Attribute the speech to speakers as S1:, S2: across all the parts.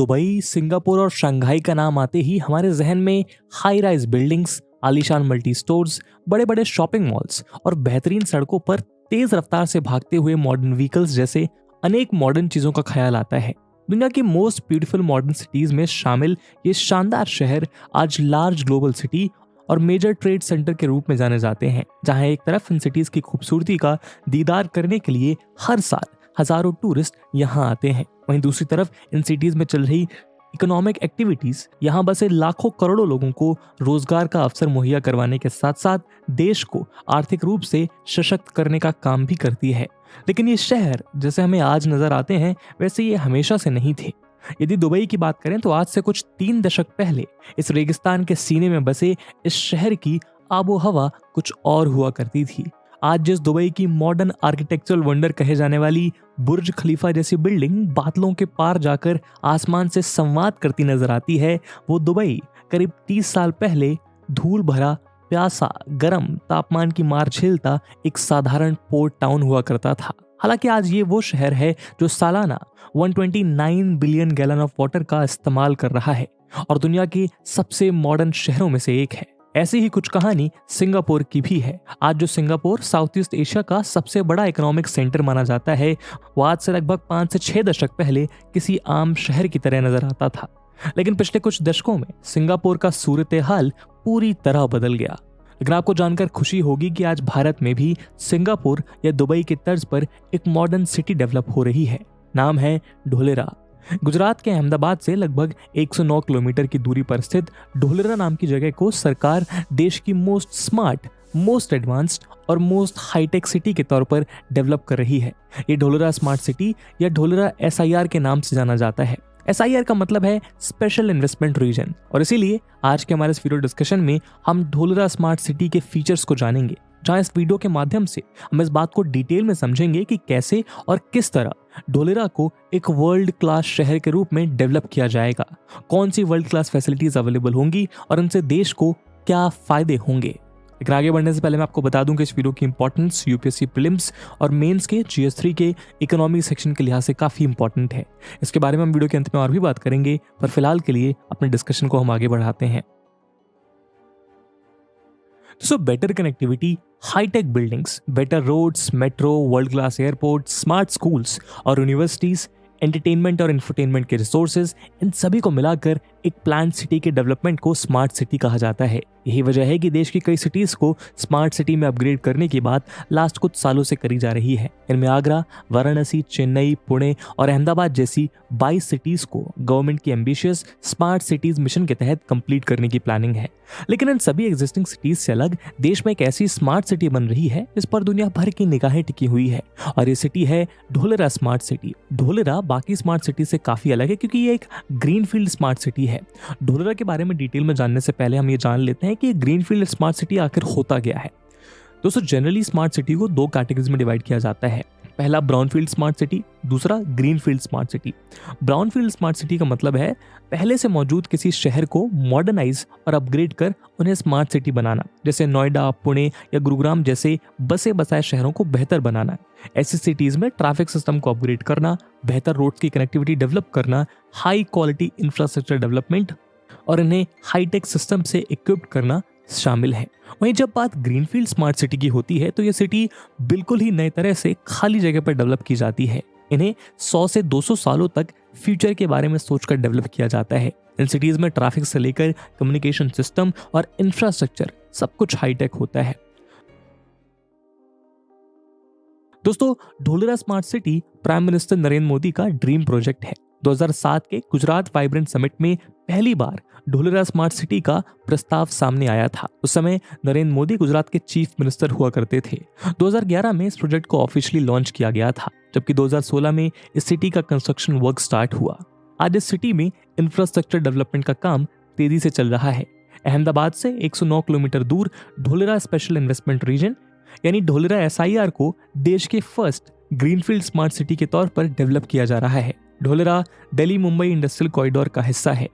S1: Dubai, Singapore और Shanghai का नाम आते ही हमारे जहन में हाई राइज बिल्डिंग्स, आलीशान मल्टी स्टोर्स, बड़े बड़े शॉपिंग मॉल्स और बेहतरीन सड़कों पर तेज रफ्तार से भागते हुए मॉडर्न व्हीकल्स जैसे अनेक मॉडर्न चीजों का ख्याल आता है। दुनिया की मोस्ट ब्यूटीफुल मॉडर्न सिटीज में शामिल ये शानदार शहर आज लार्ज ग्लोबल सिटी और मेजर ट्रेड सेंटर के रूप में जाने जाते हैं, जहां एक तरफ इन सिटीज की खूबसूरती का दीदार करने के लिए हर साल हजारों टूरिस्ट यहां आते हैं। वहीं दूसरी तरफ इन सिटीज में चल रही इकोनॉमिक एक्टिविटीज यहां बसे लाखों करोड़ों लोगों को रोजगार का अवसर मुहैया करवाने के साथ साथ देश को आर्थिक रूप से सशक्त करने का काम भी करती है। लेकिन ये शहर जैसे हमें आज नजर आते हैं वैसे ये हमेशा से नहीं थे। यदि दुबई की बात करें तो आज से कुछ 3 दशक पहले इस रेगिस्तान के सीने में बसे इस शहर की आबो हवा कुछ और हुआ करती थी। आज जिस दुबई की मॉडर्न आर्किटेक्चरल वंडर कहे जाने वाली बुर्ज खलीफा जैसी बिल्डिंग बादलों के पार जाकर आसमान से संवाद करती नजर आती है, वो दुबई करीब 30 साल पहले धूल भरा, प्यासा, गर्म तापमान की मार झेलता एक साधारण पोर्ट टाउन हुआ करता था। हालांकि आज ये वो शहर है जो सालाना 129 बिलियन गैलन ऑफ वाटर का इस्तेमाल कर रहा है और दुनिया के सबसे मॉडर्न शहरों में से एक है। ऐसी ही कुछ कहानी सिंगापुर की भी है। आज जो सिंगापुर साउथ ईस्ट एशिया का सबसे बड़ा इकोनॉमिक सेंटर माना जाता है, वो आज से लगभग 5 से 6 दशक पहले किसी आम शहर की तरह नजर आता था। लेकिन पिछले कुछ दशकों में सिंगापुर का सूरत हाल पूरी तरह बदल गया। लेकिन आपको जानकर खुशी होगी कि आज भारत में भी सिंगापुर या दुबई की तर्ज पर एक मॉडर्न सिटी डेवलप हो रही है। नाम है ढोलेरा। गुजरात के अहमदाबाद से लगभग 109 किलोमीटर की दूरी पर स्थित ढोलेरा नाम की जगह को सरकार देश की मोस्ट स्मार्ट, मोस्ट एडवांस्ड और मोस्ट हाईटेक सिटी के तौर पर डेवलप कर रही है। ये ढोलेरा स्मार्ट सिटी या ढोलेरा SIR के नाम से जाना जाता है। SIR का मतलब है स्पेशल इन्वेस्टमेंट रीजन, और इसीलिए आज के हमारे इस वीडियो डिस्कशन में हम ढोलेरा स्मार्ट सिटी के फीचर्स को जानेंगे, जहां इस वीडियो के माध्यम से हम इस बात को डिटेल में समझेंगे कि कैसे और किस तरह ढोलेरा को एक वर्ल्ड क्लास शहर के रूप में डेवलप किया जाएगा, कौन सी वर्ल्ड क्लास फैसिलिटीज अवेलेबल होंगी और उनसे देश को क्या फायदे होंगे। लेकिन आगे बढ़ने से पहले मैं आपको बता दूं कि इस वीडियो की इंपॉर्टेंस UPSC प्रीलिम्स और मेंस के GS3 के इकोनॉमी सेक्शन के लिहाज से काफी इंपॉर्टेंट है। इसके बारे में हम वीडियो के अंत में और भी बात करेंगे, पर फिलहाल के लिए अपने डिस्कशन को हम आगे बढ़ाते हैं। So better connectivity, high-tech buildings, better roads, metro, world-class airports, smart schools और यूनिवर्सिटीज, एंटरटेनमेंट और इंफरटेनमेंट के रिसोर्सेज, इन सभी को मिलाकर एक प्लान सिटी के डेवलपमेंट को स्मार्ट सिटी कहा जाता है। यही वजह है कि देश की कई सिटीज को स्मार्ट सिटी में अपग्रेड करने की बात लास्ट कुछ सालों से करी जा रही है। इनमें आगरा, वाराणसी, चेन्नई, पुणे और अहमदाबाद जैसी 22 सिटीज को गवर्नमेंट की एम्बिशियस स्मार्ट सिटीज मिशन के तहत कंप्लीट करने की प्लानिंग है। लेकिन इन सभी एग्जिस्टिंग सिटीज से अलग देश में एक ऐसी स्मार्ट सिटी बन रही है जिस पर दुनिया भर की निगाहें टिकी हुई है, और ये सिटी है ढोलेरा स्मार्ट सिटी। ढोलेरा बाकी स्मार्ट सिटी से काफी अलग है क्योंकि ये एक ग्रीनफील्ड स्मार्ट सिटी है। ढोलेरा के बारे में डिटेल में जानने से पहले हम ये जान लेते हैं कि ग्रीनफील्ड स्मार्ट सिटी आखिर होता क्या है। दोस्तों, जनरली स्मार्ट सिटी को 2 कैटेगरीज में डिवाइड किया जाता है। पहला ब्राउनफील्ड स्मार्ट सिटी, दूसरा greenfield smart city. Brownfield smart city का मतलब है पहले से मौजूद किसी शहर को मॉडर्नाइज और अपग्रेड कर उन्हें स्मार्ट सिटी बनाना, जैसे नोएडा, पुणे या गुरुग्राम जैसे बसे बसाए शहरों को बेहतर बनाना। ऐसी सिटीज में ट्रैफिक सिस्टम को अपग्रेड करना, बेहतर रोड्स की कनेक्टिविटी डेवलप करना, हाई क्वालिटी इंफ्रास्ट्रक्चर डेवलपमेंट और इन्हें हाईटेक सिस्टम से इक्विप्ड करना शामिल है। वहीं जब बात ग्रीनफील्ड स्मार्ट सिटी की होती है तो यह सिटी बिल्कुल ही नए तरह से खाली जगह पर डेवलप की जाती है। इन्हें 100 से 200 सालों तक फ्यूचर के बारे में सोचकर डेवलप किया जाता है। इन सिटीज में ट्रैफिक से लेकर कम्युनिकेशन सिस्टम और इंफ्रास्ट्रक्चर सब कुछ हाईटेक होता है। दोस्तों, Dholera smart city prime minister Narendra Modi का ड्रीम प्रोजेक्ट है। 2007 के गुजरात वाइब्रेंट समिट में पहली बार ढोलेरा स्मार्ट सिटी का प्रस्ताव सामने आया था। उस समय नरेंद्र मोदी गुजरात के चीफ मिनिस्टर हुआ करते थे। 2011 में इस प्रोजेक्ट को ऑफिशियली लॉन्च किया गया था, जबकि 2016 में इस सिटी का कंस्ट्रक्शन वर्क स्टार्ट हुआ। आज इस सिटी में इंफ्रास्ट्रक्चर डेवलपमेंट का काम तेजी से चल रहा है। अहमदाबाद से 109 किलोमीटर दूर ढोलेरा स्पेशल इन्वेस्टमेंट रीजन यानी ढोलेरा SIR को देश के फर्स्ट ग्रीनफील्ड स्मार्ट सिटी के तौर पर डेवलप किया जा रहा है। ढोलेरा दिल्ली मुंबई इंडस्ट्रियल कॉरिडोर का हिस्सा है।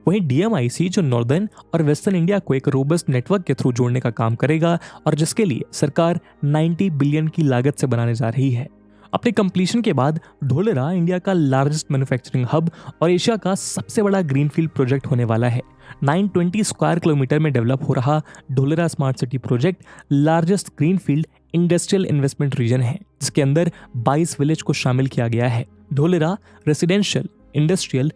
S1: वहीं DMIC जो नॉर्दर्न और वेस्टर्न इंडिया को एक रोबस्ट नेटवर्क के थ्रू जोड़ने का काम करेगा और जिसके लिए सरकार 90 बिलियन की लागत से बनाने जा रही है। अपने कंप्लीशन के बाद ढोलेरा इंडिया का लार्जेस्ट मैन्युफैक्चरिंग हब और एशिया का सबसे बड़ा ग्रीनफील्ड प्रोजेक्ट होने वाला है। 920 स्क्वायर किलोमीटर में डेवलप हो रहा Dholera smart city project largest greenfield industrial investment region है, जिसके अंदर 22 विलेज को शामिल किया गया है। Dholera residential, industrial,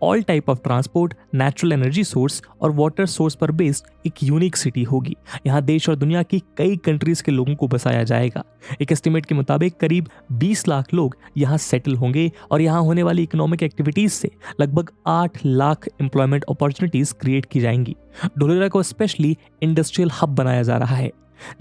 S1: all type of transport, natural energy source और वाटर सोर्स पर बेस्ड एक यूनिक सिटी होगी। यहाँ देश और दुनिया की कई कंट्रीज के लोगों को बसाया जाएगा। एक एस्टिमेट के मुताबिक करीब 20 लाख लोग यहाँ सेटल होंगे और यहाँ होने वाली इकोनॉमिक एक्टिविटीज से लगभग 8 लाख एम्प्लॉयमेंट अपॉर्चुनिटीज क्रिएट की जाएंगी। ढोलेरा को स्पेशली इंडस्ट्रियल हब बनाया जा रहा है।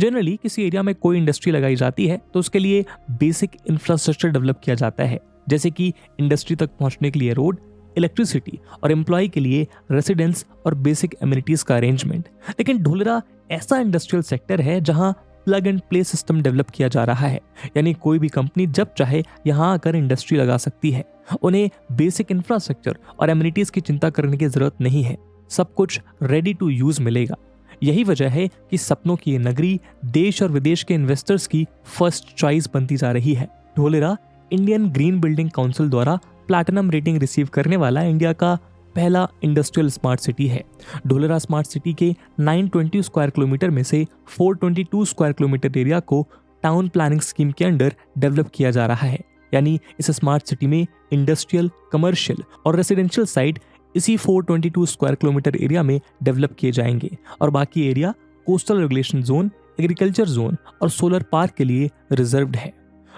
S1: जनरली किसी एरिया में कोई इंडस्ट्री लगाई जाती है तो उसके लिए बेसिक इंफ्रास्ट्रक्चर डेवलप किया जाता है, जैसे कि इंडस्ट्री तक पहुंचने के लिए रोड, इलेक्ट्रिसिटी और एम्प्लॉय के लिए रेसिडेंस और बेसिक एमिनिटीज का अरेंजमेंट। लेकिन ढोलेरा ऐसा इंडस्ट्रियल सेक्टर है जहां plug and play system develop किया जा रहा है, यानी कोई भी कंपनी जब चाहे यहां आकर इंडस्ट्री लगा सकती है। उन्हें बेसिक इंफ्रास्ट्रक्चर और एमिनिटीज की चिंता करने की जरूरत नहीं है, सब कुछ रेडी टू यूज मिलेगा। यही वजह है कि सपनों की ये नगरी देश और विदेश के इन्वेस्टर्स की फर्स्ट चॉइस बनती जा रही है। Dholera Indian green building council द्वारा प्लैटिनम रेटिंग रिसीव करने वाला इंडिया का पहला इंडस्ट्रियल स्मार्ट सिटी है। ढोलेरा स्मार्ट सिटी के 920 स्क्वायर किलोमीटर में से 422 स्क्वायर किलोमीटर एरिया को टाउन प्लानिंग स्कीम के अंडर डेवलप किया जा रहा है, यानी इस स्मार्ट सिटी में इंडस्ट्रियल, कमर्शियल और रेसिडेंशियल साइट इसी 422 स्क्वायर किलोमीटर एरिया में डेवलप किए जाएंगे और बाकी area coastal regulation zone, agriculture zone और सोलर पार्क के लिए रिजर्व्ड है।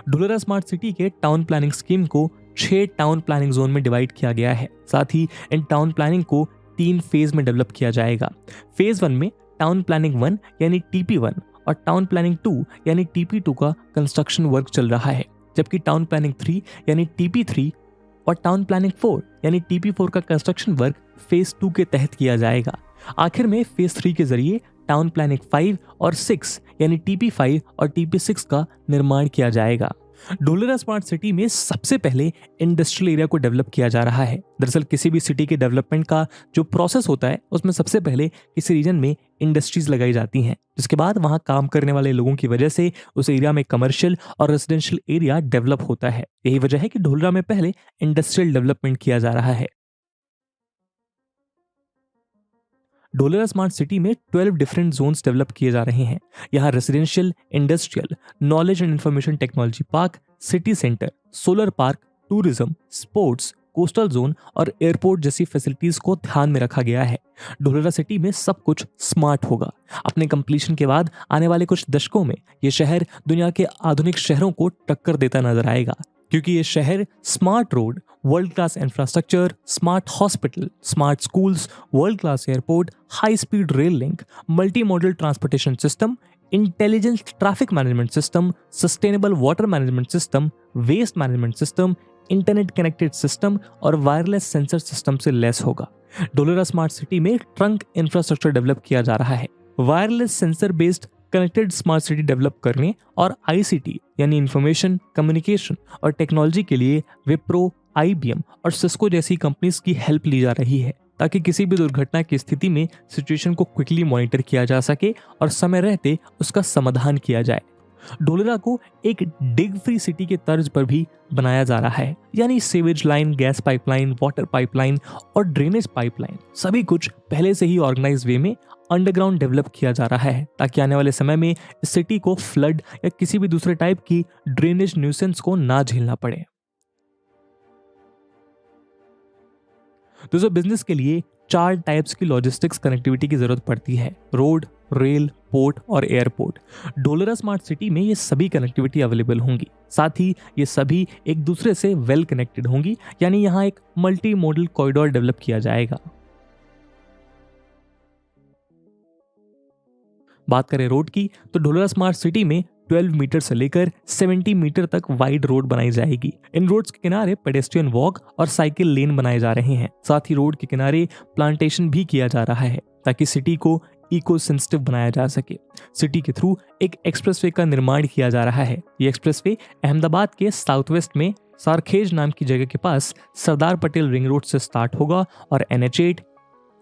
S1: ढोलेरा स्मार्ट सिटी के टाउन प्लानिंग स्कीम को 6 टाउन प्लानिंग जोन में डिवाइड किया गया है। साथ ही इन टाउन प्लानिंग को 3 फेज में डेवलप किया जाएगा। फेज 1 में टाउन प्लानिंग 1 यानी TP1 और टाउन प्लानिंग 2 यानी TP2 का कंस्ट्रक्शन वर्क चल रहा है, जबकि टाउन प्लानिंग 3 यानी TP3 और टाउन प्लानिंग 4 यानी TP4 का कंस्ट्रक्शन वर्क फेज 2 के तहत किया जाएगा। आखिर में फेज 3 के जरिए टाउन प्लानिंग 5 और 6 यानी TP5 और TP6 का निर्माण किया जाएगा। ढोलेरा स्मार्ट सिटी में सबसे पहले इंडस्ट्रियल एरिया को डेवलप किया जा रहा है। दरअसल किसी भी सिटी के डेवलपमेंट का जो प्रोसेस होता है उसमें सबसे पहले किसी रीजन में इंडस्ट्रीज लगाई जाती हैं, जिसके बाद वहां काम करने वाले लोगों की वजह से उस एरिया में कमर्शियल और रेजिडेंशियल एरिया डेवलप होता है। यही वजह है कि ढोलेरा में पहले इंडस्ट्रियल डेवलपमेंट किया जा रहा है। ढोलेरा स्मार्ट सिटी में 12 डिफरेंट जोन्स डेवलप किए जा रहे हैं। यहाँ residential, industrial, knowledge and information technology park, city centre, solar park, tourism, sports, coastal zone और एयरपोर्ट जैसी फैसिलिटीज को ध्यान में रखा गया है। ढोलेरा सिटी में सब कुछ स्मार्ट होगा। अपने कंप्लीशन के बाद आने वाले कुछ दशकों में ये शहर दुनिया के आधुनिक शहरों को टक्कर देता नजर आएगा, क्योंकि ये शहर smart road, world class infrastructure, smart hospital, smart schools, world class airport, high speed rail link, multi modal transportation system, intelligent traffic management system, sustainable water management system, waste management system, internet connected system और wireless sensor system से लेस होगा। Dholera smart city में trunk infrastructure develop किया जा रहा है। Wireless sensor based connected smart city develop करने और ICT यानी इंफॉर्मेशन, कम्युनिकेशन और टेक्नोलॉजी के लिए विप्रो, IBM और सिस्को जैसी कंपनीज की हेल्प ली जा रही है, ताकि किसी भी दुर्घटना की स्थिति में सिचुएशन को क्विकली मॉनिटर किया जा सके और समय रहते उसका समाधान किया जाए। ढोलेरा को एक डिग फ्री सिटी के तर्ज पर भी बनाया जा रहा है, यानी sewage line, gas pipeline, water pipeline और ड्रेनेज पाइपलाइन सभी कुछ पहले से ही ऑर्गेनाइज वे में अंडरग्राउंड डेवलप किया जा रहा है, ताकि आने वाले समय में इस सिटी को फ्लड या किसी भी दूसरे टाइप की ड्रेनेज न्यूसेंस को ना झेलना पड़े। दोस्तों, बिजनेस के लिए 4 टाइप्स की लॉजिस्टिक्स कनेक्टिविटी की जरूरत पड़ती है: रोड, रेल, पोर्ट और एयरपोर्ट। ढोलेरा स्मार्ट सिटी में ये सभी कनेक्टिविटी अवेलेबल होंगी। साथ ही ये सभी एक दूसरे से वेल कनेक्टेड होंगी, यानी यहाँ एक मल्टी मॉडल कॉरिडोर डेवलप किया जाएगा। बात करें रोड की, तो ढोलेरा स्मार्ट सिटी में 12 मीटर से लेकर 70 मीटर तक वाइड रोड बनाई जाएगी। इन रोड्स के किनारे पेडेस्ट्रियन वॉक और साइकिल लेन बनाए जा रहे हैं। साथ ही रोड के किनारे प्लांटेशन भी किया जा रहा है, ताकि सिटी को इको सेंसिटिव बनाया जा सके। सिटी के थ्रू एक एक्सप्रेसवे का निर्माण किया जा रहा है। ये एक्सप्रेसवे अहमदाबाद के साउथ वेस्ट में सारखेज नाम की जगह के पास सरदार पटेल रिंग रोड से स्टार्ट होगा और NH8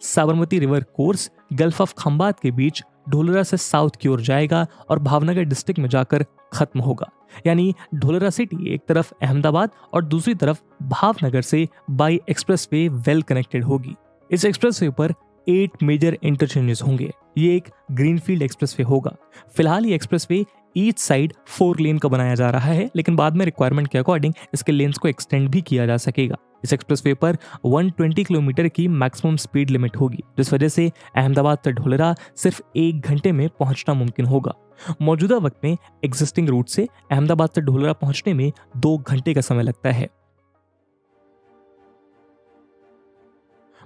S1: Sabarmati river course gulf of Khambhat के बीच ढोलेरा से साउथ की ओर जाएगा और भावनगर डिस्ट्रिक्ट में जाकर खत्म होगा। यानी ढोलरा सिटी एक तरफ अहमदाबाद और दूसरी तरफ भावनगर से बाई एक्सप्रेसवे वेल कनेक्टेड होगी। इस एक्सप्रेसवे पर 8 मेजर इंटरचेंजेस होंगे। ये एक ग्रीनफील्ड एक्सप्रेसवे होगा। फिलहाल ये एक्सप्रेसवे ईच साइड 4 लेन का बनाया जा रहा है, लेकिन बाद में रिक्वायरमेंट के अकॉर्डिंग इसके लेन्स को एक्सटेंड भी किया जा सकेगा। इस एक्सप्रेसवे पर 120 किलोमीटर की मैक्सिमम स्पीड लिमिट होगी, जिस वजह से अहमदाबाद से ढोलरा सिर्फ 1 घंटे में पहुंचना मुमकिन होगा। मौजूदा वक्त में एग्जिस्टिंग रूट से अहमदाबाद से ढोलरा पहुंचने में 2 घंटे का समय लगता है।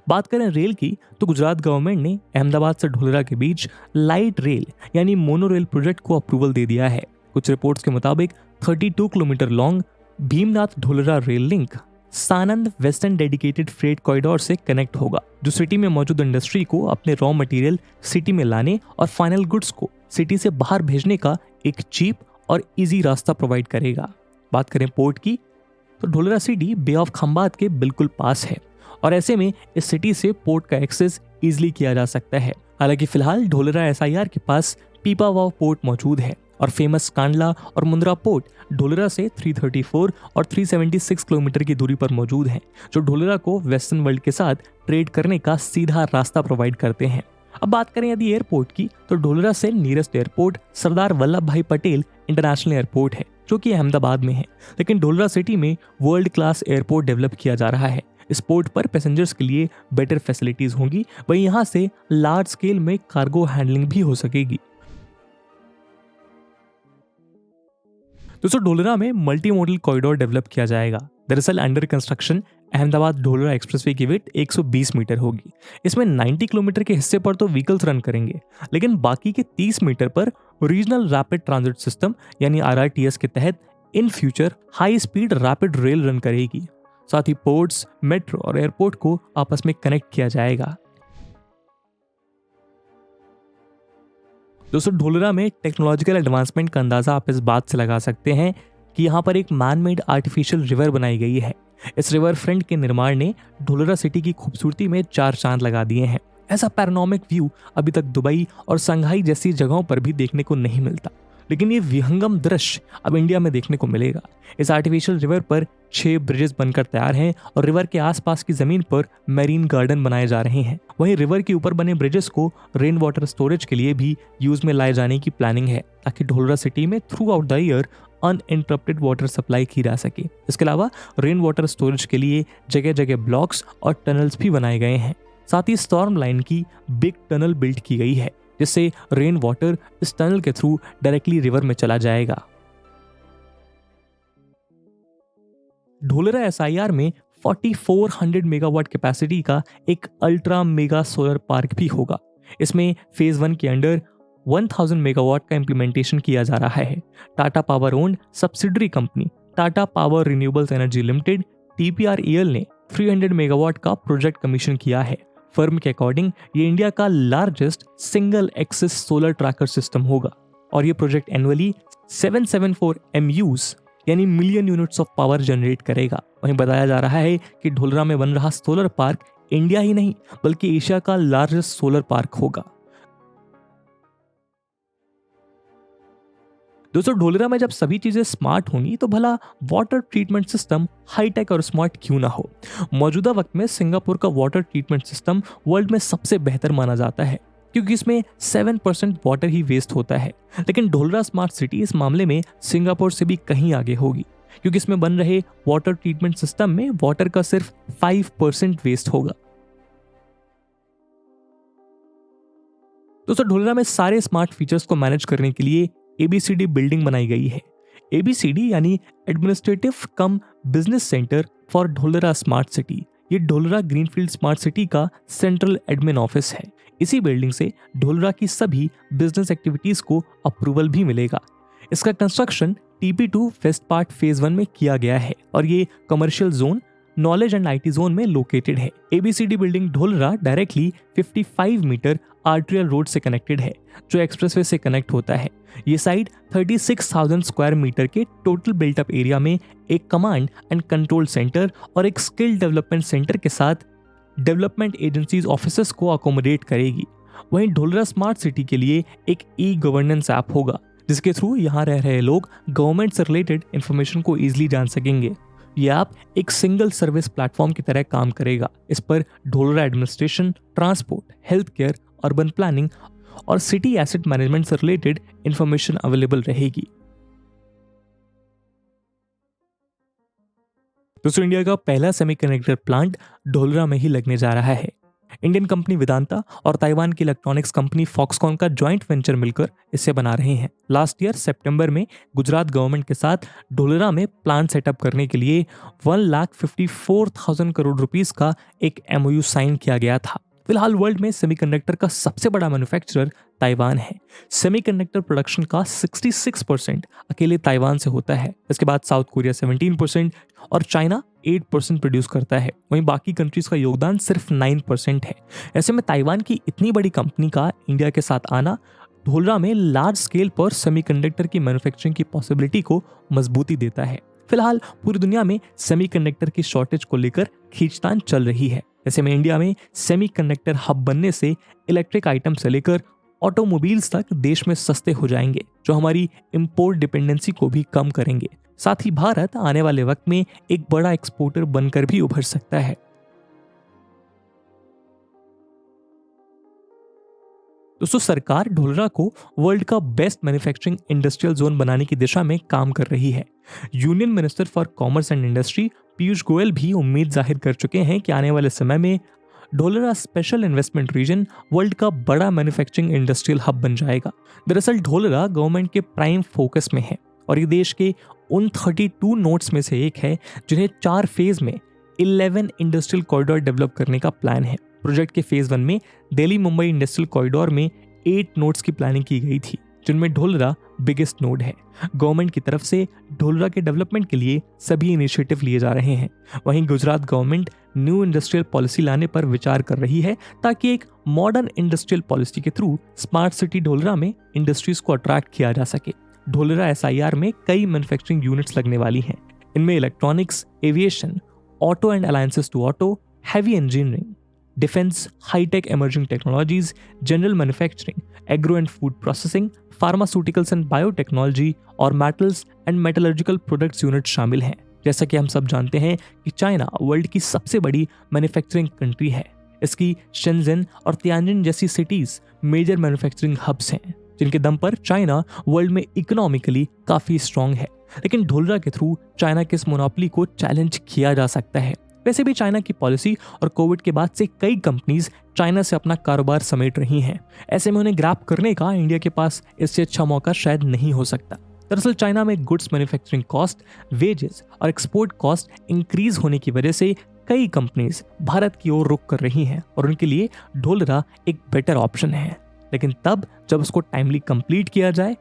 S1: बात करें रेल की, तो गुजरात गवर्नमेंट ने अहमदाबाद से ढोलरा के बीच लाइट रेल यानी मोनो रेल प्रोजेक्ट को अप्रूवल दे दिया है। कुछ रिपोर्ट्स के मुताबिक 32 kilometre long Bhimnath Dholera rail link Sanand western dedicated freight corridor से कनेक्ट होगा, जो सिटी में मौजूद इंडस्ट्री को अपने रॉ मटेरियल सिटी में लाने और फाइनल गुड्स को सिटी से बाहर भेजने का एक चीप और इजी रास्ता प्रोवाइड करेगा। बात करें पोर्ट की, तो Dholera city bay of Khambhat के बिल्कुल पास है और ऐसे में इस सिटी से पोर्ट का एक्सेस इजीली किया जा सकता है। हालांकि फिलहाल ढोलरा एसआईआर के पास पीपावाव पोर्ट मौजूद है और फेमस कांडला और मुंद्रा पोर्ट ढोलरा से 334 और 376 किलोमीटर की दूरी पर मौजूद हैं, जो ढोलरा को वेस्टर्न वर्ल्ड के साथ ट्रेड करने का सीधा रास्ता प्रोवाइड करते हैं। अब बात करें यदि एयरपोर्ट की, तो ढोलरा से नियरेस्ट एयरपोर्ट सरदार वल्लभ भाई पटेल इंटरनेशनल एयरपोर्ट है, जो कि अहमदाबाद में है। लेकिन ढोलरा सिटी में वर्ल्ड क्लास एयरपोर्ट डेवलप किया जा रहा है। इस पोर्ट पर पैसेंजर्स के लिए बेटर फैसिलिटीज होंगी, वहीं यहाँ से लार्ज स्केल में कार्गो हैंडलिंग भी हो सकेगी। दोस्तों, ढोलरा में मल्टी मॉडल कॉरिडोर डेवलप किया जाएगा। दरअसल under construction Ahmedabad Dholera expressway की विड्थ 120 मीटर होगी। इसमें 90 किलोमीटर के हिस्से पर तो व्हीकल्स रन करेंगे, लेकिन बाकी के 30 मीटर पर रीजनल रैपिड ट्रांजिट सिस्टम यानी RRTS के तहत in future high speed rapid rail run करेगी। साथ ही पोर्ट्स, मेट्रो और एयरपोर्ट को आपस में कनेक्ट किया जाएगा। दोस्तों, ढोलरा में टेक्नोलॉजिकल एडवांसमेंट का अंदाजा आप इस बात से लगा सकते हैं कि यहाँ पर एक मैन मेड आर्टिफिशियल रिवर बनाई गई है। इस रिवर फ्रंट के निर्माण ने ढोलरा सिटी की खूबसूरती में 4 चांद लगा दिए हैं। ऐसा पैरानॉमिक व्यू अभी तक दुबई और संघाई जैसी जगहों पर भी देखने को नहीं मिलता, लेकिन ये विहंगम दृश्य अब इंडिया में देखने को मिलेगा। इस आर्टिफिशियल रिवर पर 6 ब्रिजेस बनकर तैयार हैं और रिवर के आसपास की जमीन पर मैरीन गार्डन बनाए जा रहे हैं। वहीं रिवर के ऊपर बने ब्रिजेस को रेन वाटर स्टोरेज के लिए भी यूज में लाए जाने की प्लानिंग है, ताकि ढोलरा सिटी में through out the year uninterrupted water supply की जा सके। इसके अलावा रेन वाटर स्टोरेज के लिए जगह जगह ब्लॉक्स और टनल्स भी बनाए गए हैं। साथ ही स्टॉर्म लाइन की बिग टनल बिल्ड की गई है, जिससे रेन वाटर इस टनल के थ्रू डायरेक्टली रिवर में चला जाएगा। ढोलरा एसआईआर में 4400 मेगावाट कैपेसिटी का एक अल्ट्रा मेगा सोलर पार्क भी होगा। इसमें फेज 1 के अंडर 1000 मेगावाट का इंप्लीमेंटेशन किया जा रहा है। Tata power owned subsidiary company Tata power renewables energy limited TPREL ने 300 मेगावाट का प्रोजेक्ट कमीशन किया है। फर्म के अकॉर्डिंग ये इंडिया का largest single axis solar tracker system होगा और ये प्रोजेक्ट एनुअली 774 MUs यानी million units of power generate करेगा। वहीं बताया जा रहा है कि ढोलरा में बन रहा सोलर पार्क इंडिया ही नहीं बल्कि एशिया का लार्जेस्ट सोलर पार्क होगा। दोस्तों, ढोलरा में जब सभी चीजें स्मार्ट होंगी तो भला वाटर ट्रीटमेंट सिस्टम हाईटेक और स्मार्ट क्यों ना हो। मौजूदा वक्त में सिंगापुर का वाटर ट्रीटमेंट सिस्टम वर्ल्ड में सबसे बेहतर माना जाता है, क्योंकि इसमें 7% वाटर ही वेस्ट होता है। लेकिन ढोलरा स्मार्ट सिटी इस मामले में सिंगापुर से भी कहीं आगे होगी, क्योंकि इसमें बन रहे वाटर ट्रीटमेंट सिस्टम में वाटर का सिर्फ 5% वेस्ट होगा। दोस्तों, ढोलरा में सारे स्मार्ट फीचर्स को मैनेज करने के लिए ABCD बिल्डिंग बनाई गई है। ABCD यानी administrative come business centre for Dholera smart city. ये ढोलरा ग्रीनफील्ड स्मार्ट सिटी का सेंट्रल एडमिन ऑफिस है। इसी बिल्डिंग से ढोलरा की सभी बिजनेस एक्टिविटीज को अप्रूवल भी मिलेगा। इसका construction TP2 west part phase 1 में किया गया है और ये commercial zone, knowledge and IT zone में लोकेटेड है। ABCD building Dholera directly 55 metre arterial road से कनेक्टेड है, जो एक्सप्रेसवे से कनेक्ट होता है। ये साइट 36,000 स्क्वायर मीटर के टोटल बिल्टअप एरिया में एक कमांड एंड कंट्रोल सेंटर और एक स्किल डेवलपमेंट सेंटर के साथ डेवलपमेंट एजेंसीज ऑफिसेस को अकोमोडेट करेगी। वहीं ढोलरा स्मार्ट सिटी के लिए एक ई-गवर्नेंस ऐप होगा, जिसके थ्रू यहाँ रह रहे लोग गवर्नमेंट से रिलेटेड इंफॉर्मेशन को ईजिली जान सकेंगे। ये ऐप एक सिंगल सर्विस प्लेटफॉर्म की तरह काम करेगा। इस पर Dholera administration, transport, health care, urban planning और सिटी एसेट मैनेजमेंट से रिलेटेड इंफॉर्मेशन अवेलेबल रहेगी। दोस्तों, इंडिया का पहला सेमीकंडक्टर प्लांट ढोलरा में ही लगने जा रहा है। इंडियन कंपनी वेदांता और ताइवान की इलेक्ट्रॉनिक्स कंपनी फॉक्सकॉन का जॉइंट वेंचर मिलकर इसे बना रहे हैं। लास्ट ईयर सितंबर में गुजरात गवर्नमेंट के साथ ढोलरा में प्लांट सेटअप करने के लिए 1,54,000 करोड़ रुपीस का एक MOU साइन किया गया था। फिलहाल वर्ल्ड में सेमीकंडक्टर का सबसे बड़ा मैन्युफैक्चरर ताइवान है। सेमीकंडक्टर प्रोडक्शन का 66% अकेले ताइवान से होता है। इसके बाद साउथ कोरिया 17% और चाइना 8% प्रोड्यूस करता है। वहीं बाकी कंट्रीज का योगदान सिर्फ 9% है। ऐसे में ताइवान की इतनी बड़ी कंपनी का इंडिया के साथ आना ढोलरा में लार्ज स्केल पर सेमीकंडक्टर की मैन्युफैक्चरिंग की पॉसिबिलिटी को मजबूती देता है। फिलहाल पूरी दुनिया में सेमीकंडक्टर की शॉर्टेज को लेकर खींचतान चल रही है। ऐसे में इंडिया में सेमीकंडक्टर हब बनने से इलेक्ट्रिक आइटम से लेकर ऑटोमोबाइल्स तक देश में सस्ते हो जाएंगे, जो हमारी इंपोर्ट डिपेंडेंसी को भी कम करेंगे। साथ ही भारत आने वाले वक्त में एक बड़ा एक्सपोर्टर बनकर भी उभर सकता है। दोस्तों, सरकार ढोलरा को वर्ल्ड का बेस्ट मैन्युफैक्चरिंग इंडस्ट्रियल जोन बनाने की दिशा में काम कर रही है। Union minister for commerce and industry Piyush Goyal भी उम्मीद जाहिर कर चुके हैं कि आने वाले समय में Dholera special investment region world का बड़ा मैन्युफैक्चरिंग इंडस्ट्रियल हब बन जाएगा। दरअसल ढोलरा गवर्नमेंट के प्राइम फोकस में है और ये देश के उन 32 नोड्स में से एक है जिन्हें 4 फेज में 11 इंडस्ट्रियल कॉरिडोर डेवलप करने का प्लान है। प्रोजेक्ट के फेज 1 में दिल्ली मुंबई इंडस्ट्रियल कॉरिडोर में 8 नोड्स की प्लानिंग की गई थी, जिनमें ढोलरा बिगेस्ट नोड है। गवर्नमेंट की तरफ से ढोलरा के डेवलपमेंट के लिए सभी इनिशिएटिव लिए जा रहे हैं। वहीं Gujarat government new industrial policy लाने पर विचार कर रही है ताकि एक मॉडर्न इंडस्ट्रियल पॉलिसी के थ्रू स्मार्ट सिटी ढोलरा में इंडस्ट्रीज को अट्रैक्ट किया जा सके। ढोलरा SIR में कई मैन्युफैक्चरिंग यूनिट्स लगने वाली हैं। इनमें electronics, aviation, auto and alliances to auto, heavy engineering, defence, high tech emerging technologies, general manufacturing, agro and food processing, pharmaceuticals and biotechnology और metals and metallurgical products unit शामिल हैं। जैसा कि हम सब जानते हैं कि चाइना वर्ल्ड की सबसे बड़ी मैन्युफैक्चरिंग कंट्री है। इसकी शेंजन और तियानजिन जैसी सिटीज मेजर मैन्युफैक्चरिंग हब्स हैं, जिनके दम पर चाइना वर्ल्ड में इकोनॉमिकली काफी स्ट्रांग है। लेकिन ढोलरा के थ्रू चाइना के इस मोनोपोली को चैलेंज किया जा सकता है। वैसे भी चाइना की पॉलिसी और कोविड के बाद से कई कंपनीज चाइना से अपना कारोबार समेट रही हैं। ऐसे में उन्हें ग्रैब करने का इंडिया के पास इससे अच्छा मौका शायद नहीं हो सकता। दरअसल चाइना में गुड्स मैन्युफैक्चरिंग कॉस्ट, वेजेस और एक्सपोर्ट कॉस्ट इंक्रीज होने की वजह से कई कंपनीज भारत की ओर रुख कर रही हैं और उनके लिए ढोलरा एक बेटर ऑप्शन है। लेकिन तब जब उसको टाइमली कंप्लीट किया जाए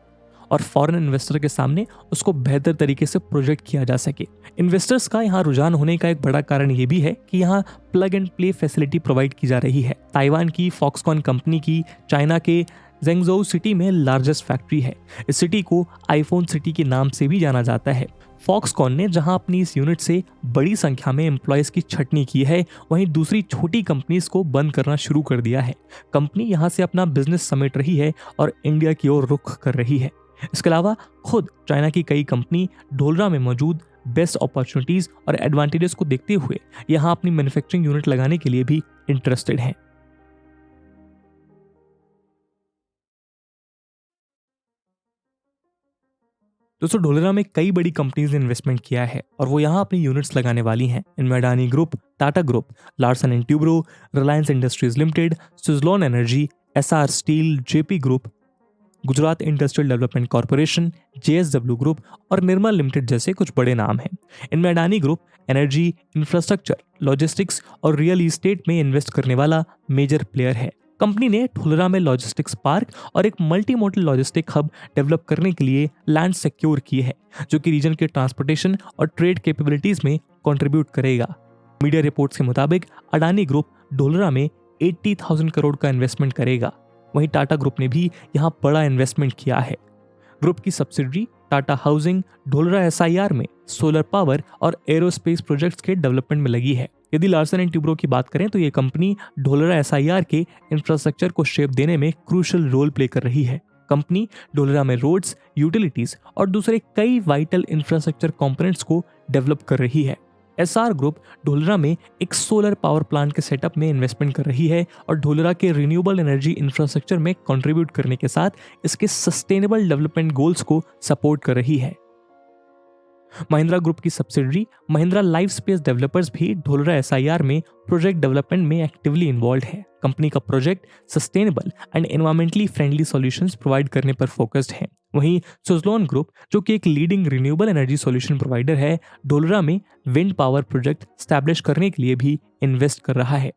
S1: और फॉरेन इन्वेस्टर के सामने उसको बेहतर तरीके से प्रोजेक्ट किया जा सके। इन्वेस्टर्स का यहाँ रुझान होने का एक बड़ा कारण ये भी है कि यहाँ plug and play facility provide की जा रही है। ताइवान की फॉक्सकॉन कंपनी की चाइना के ज़ेंगझोउ सिटी में लार्जेस्ट फैक्ट्री है। इस सिटी को आईफोन सिटी के नाम से भी जाना जाता है। फॉक्सकॉन ने जहां अपनी इस यूनिट से बड़ी संख्या में एम्प्लॉयज की छटनी की है, वहीं दूसरी छोटी कंपनीज को बंद करना शुरू कर दिया है। कंपनी यहां से अपना बिजनेस समेट रही है और इंडिया की ओर रुख कर रही है। इसके अलावा खुद चाइना की कई कंपनी ढोलरा में मौजूद बेस्ट अपॉर्चुनिटीज और एडवांटेजेस को देखते हुए यहां अपनी मैन्युफैक्चरिंग यूनिट लगाने के लिए भी इंटरेस्टेड हैं। दोस्तों, ढोलरा में कई बड़ी कंपनीज ने इन्वेस्टमेंट किया है और वो यहाँ अपनी यूनिट्स लगाने वाली हैं। इनमें Adani group, Tata group, Larsen and Toubro, Reliance industries limited, Suzlon energy, SR steel, JP group, Gujarat industrial development corporation, JSW group और निर्मल लिमिटेड जैसे कुछ बड़े नाम हैं। इनमें Adani group energy, infrastructure, logistics और रियल इस्टेट में इन्वेस्ट करने वाला मेजर प्लेयर है। कंपनी ने ढोलरा में लॉजिस्टिक्स पार्क और एक multi modal logistic hub develop करने के लिए लैंड सिक्योर की है, जो कि रीजन के ट्रांसपोर्टेशन और ट्रेड कैपेबिलिटीज में कंट्रीब्यूट करेगा। मीडिया रिपोर्ट्स के मुताबिक अडानी ग्रुप ढोलरा में 80,000 करोड़ का इन्वेस्टमेंट करेगा। वहीं टाटा ग्रुप ने भी यहां बड़ा इन्वेस्टमेंट किया है। ग्रुप की subsidiary Tata housing Dholera SIR में सोलर पावर और एरोस्पेस प्रोजेक्ट्स के डेवलपमेंट में लगी है। यदि लार्सन एंड ट्यूब्रो की बात करें तो ये कंपनी ढोलरा SIR के इंफ्रास्ट्रक्चर को शेप देने में क्रूशियल रोल प्ले कर रही है। कंपनी ढोलरा में रोड्स, यूटिलिटीज और दूसरे कई वाइटल इंफ्रास्ट्रक्चर कंपोनेंट्स को डेवलप कर रही है। एसआर ग्रुप ढोलरा में एक सोलर पावर प्लांट के सेटअप में इन्वेस्टमेंट कर रही है और ढोलरा के रिन्यूएबल एनर्जी इंफ्रास्ट्रक्चर में कंट्रीब्यूट करने के साथ इसके सस्टेनेबल डेवलपमेंट गोल्स को सपोर्ट कर रही है। महिंद्रा ग्रुप की subsidiary Mahindra life space developers भी ढोलरा एसआईआर में प्रोजेक्ट डेवलपमेंट में एक्टिवली इन्वॉल्व है। कंपनी का project sustainable and environmentally friendly solutions provide करने पर फोकस्ड है। वहीं सुजलॉन ग्रुप, जो कि एक leading renewable energy solution provider है, ढोलरा में विंड पावर प्रोजेक्ट स्टैब्लिश करने के लिए भी इन्वेस्ट कर रहा है।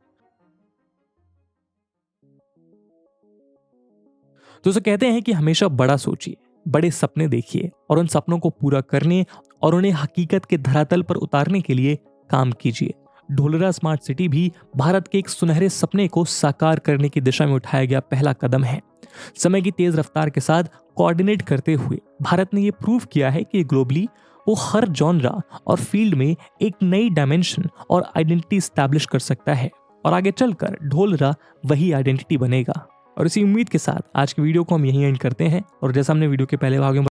S1: दोस्तों, कहते हैं कि हमेशा बड़ा सोचिए, बड़े सपने देखिए और उन सपनों को पूरा करने और उन्हें हकीकत के धरातल पर उतारने के लिए काम कीजिए। ढोलरा स्मार्ट सिटी भी भारत के एक सुनहरे सपने को साकार करने की दिशा में उठाया गया पहला कदम है। समय की तेज रफ्तार के साथ कोऑर्डिनेट करते हुए भारत ने यह प्रूव किया है कि ग्लोबली वो हर जॉनरा और फील्ड में एक नई डायमेंशन और आइडेंटिटी स्टैब्लिश कर सकता है और आगे चलकर ढोलरा वही आइडेंटिटी बनेगा। और इसी उम्मीद के साथ आज की वीडियो को हम यहीं एंड करते हैं। और जैसा हमने वीडियो के पहले भाग में